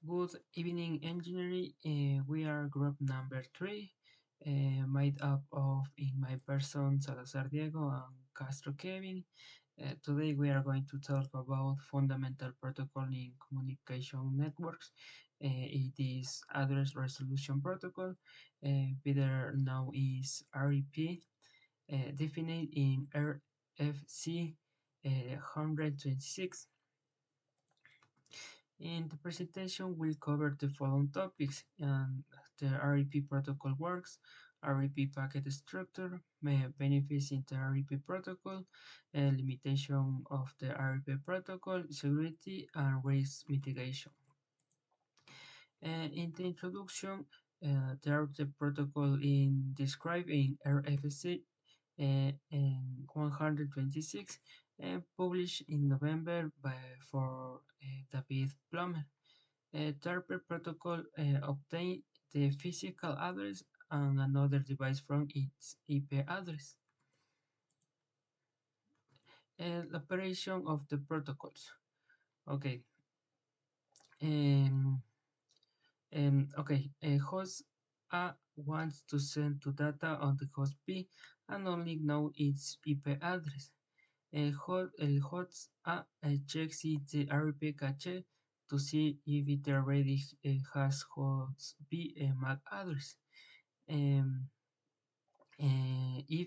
Good evening, engineering. We are group number 3, made up of in my person Salazar Diego and Castro Kevin. Today we are going to talk about fundamental protocol in communication networks. It is address resolution protocol, better known as REP, defined in RFC 126. In the presentation, we'll cover the following topics, and the REP protocol works, REP packet structure, benefits in the REP protocol, limitation of the REP protocol, security, and risk mitigation. In the introduction, the REP protocol in described in RFC 126 and published in November for David Plummer. Tarper protocol obtains the physical address and another device from its IP address. Operation of the protocols. Okay. Um, host A wants to send to data on the host B and only know its IP address. Host A checks the RP cache to see if it already has host B MAC address. If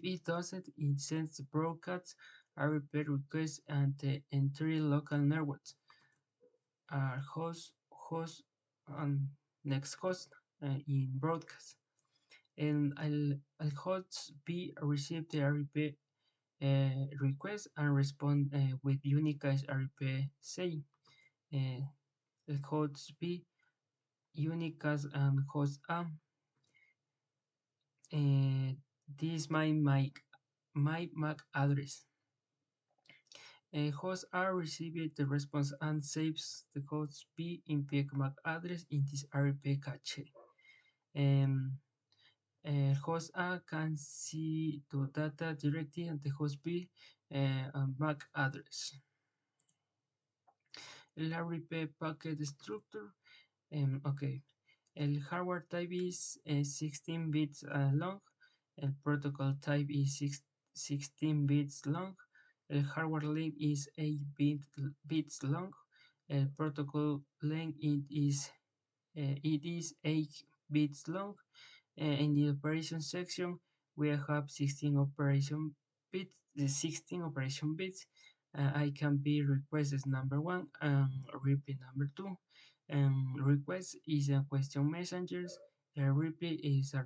it doesn't, it sends the broadcast RP request and the entire local networks are and next host in broadcast. And I'll host B receive the RP request and respond with unique RP saying host B, unique and host A. This is my MAC address. Host A receives the response and saves the host B in MAC address in this RP cache. Host A can see the data directly at the host B MAC address. El RP packet structure. Okay. El hardware type is 16 bits long. El protocol type is 16 bits long. El hardware length is 8 bits long. El protocol length it is 8 bits long. In the operation section, we have 16 operation bits. I can be request is number 1 and repeat number 2. Request is a question messengers. Repeat is a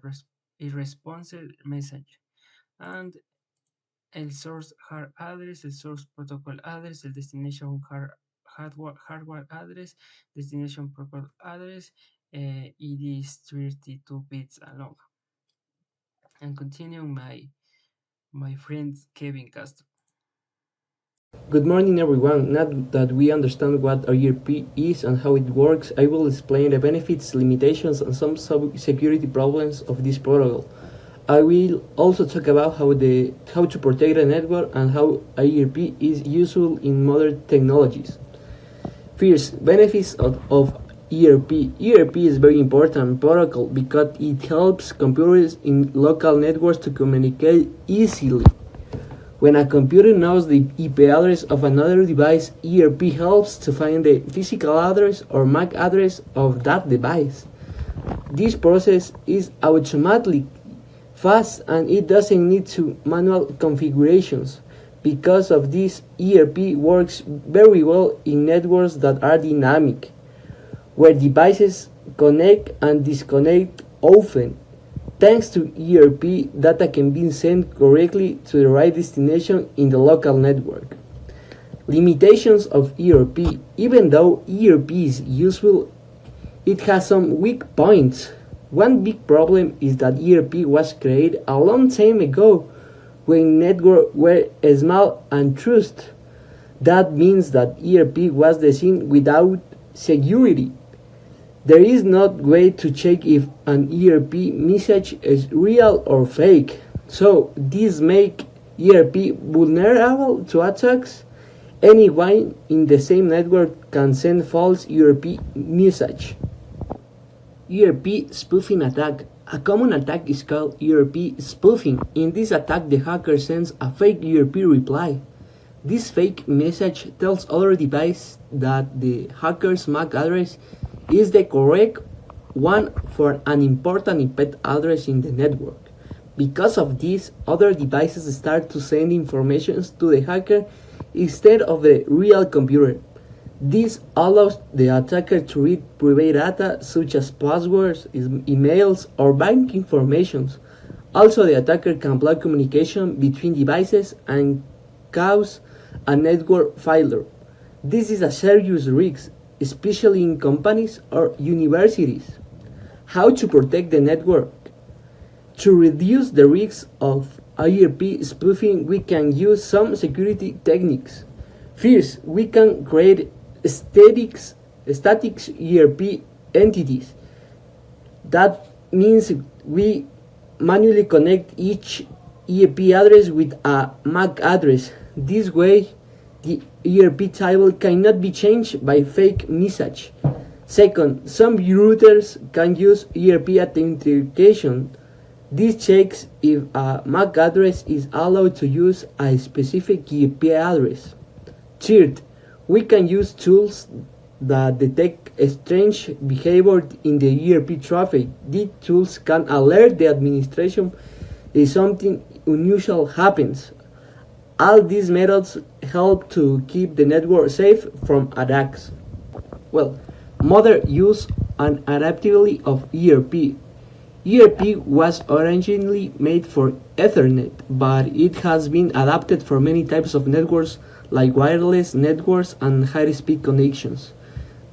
response message. And el source hard address, el source protocol address, el destination hardware address, destination protocol address, it is 32 bits long. And continue my friend Kevin Castro. Good morning everyone. Now that we understand what REP is and how it works, I will explain the benefits, limitations and some security problems of this protocol. I will also talk about how to protect the network and how REP is useful in modern technologies. First, benefits of ERP. ERP is very important protocol because it helps computers in local networks to communicate easily. When a computer knows the IP address of another device, ERP helps to find the physical address or MAC address of that device. This process is automatically fast and it doesn't need to manual configurations. Because of this, ERP works very well in networks that are dynamic, where devices connect and disconnect often. Thanks to ERP, data can be sent correctly to the right destination in the local network. Limitations of ERP. Even though ERP is useful, it has some weak points. One big problem is that ERP was created a long time ago when networks were small and trust. That means that ERP was designed without security. There is no way to check if an ERP message is real or fake. So this makes ERP vulnerable to attacks Anyone in the same network can send false ERP message. ERP spoofing attack. A common attack is called ERP spoofing. In this attack, the hacker sends a fake ERP reply. This fake message tells other devices that the hacker's MAC address is the correct one for an important IP address in the network. Because of this, other devices start to send information to the hacker instead of the real computer. This allows the attacker to read private data such as passwords, emails, or bank information. Also, the attacker can block communication between devices and cause a network failure. This is a serious risk, especially in companies or universities. How to protect the network? To reduce the risk of ERP spoofing, we can use some security techniques. First, we can create static ERP entities. That means we manually connect each ERP address with a MAC address. This way, the ERP table cannot be changed by fake message. Second, some routers can use ERP authentication. This checks if a MAC address is allowed to use a specific ERP address. Third, we can use tools that detect strange behavior in the ERP traffic. These tools can alert the administration if something unusual happens. All these methods help to keep the network safe from attacks. Well, modern use and adaptability of ERP. ERP was originally made for Ethernet, but it has been adapted for many types of networks like wireless networks and high-speed connections.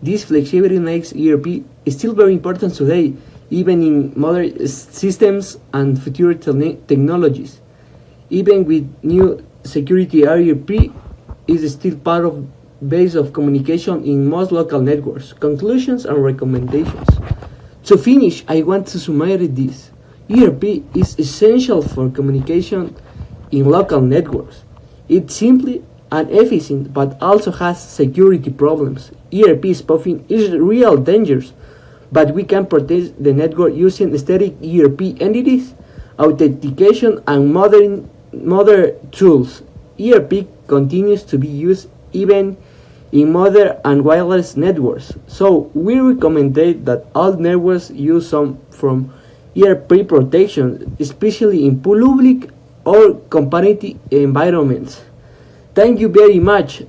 This flexibility makes ERP still very important today, even in modern systems and future technologies. Even with new security, ERP is still part of base of communication in most local networks. Conclusions and recommendations. To finish, I want to summarize this. ERP is essential for communication in local networks. It's simply and efficient, but also has security problems. ERP spoofing is real dangerous, but we can protect the network using static ERP entities, authentication, and modern tools. ERP continues to be used even in modern and wireless networks, so we recommend that all networks use some from ERP protection, especially in public or competitive environments. Thank you very much.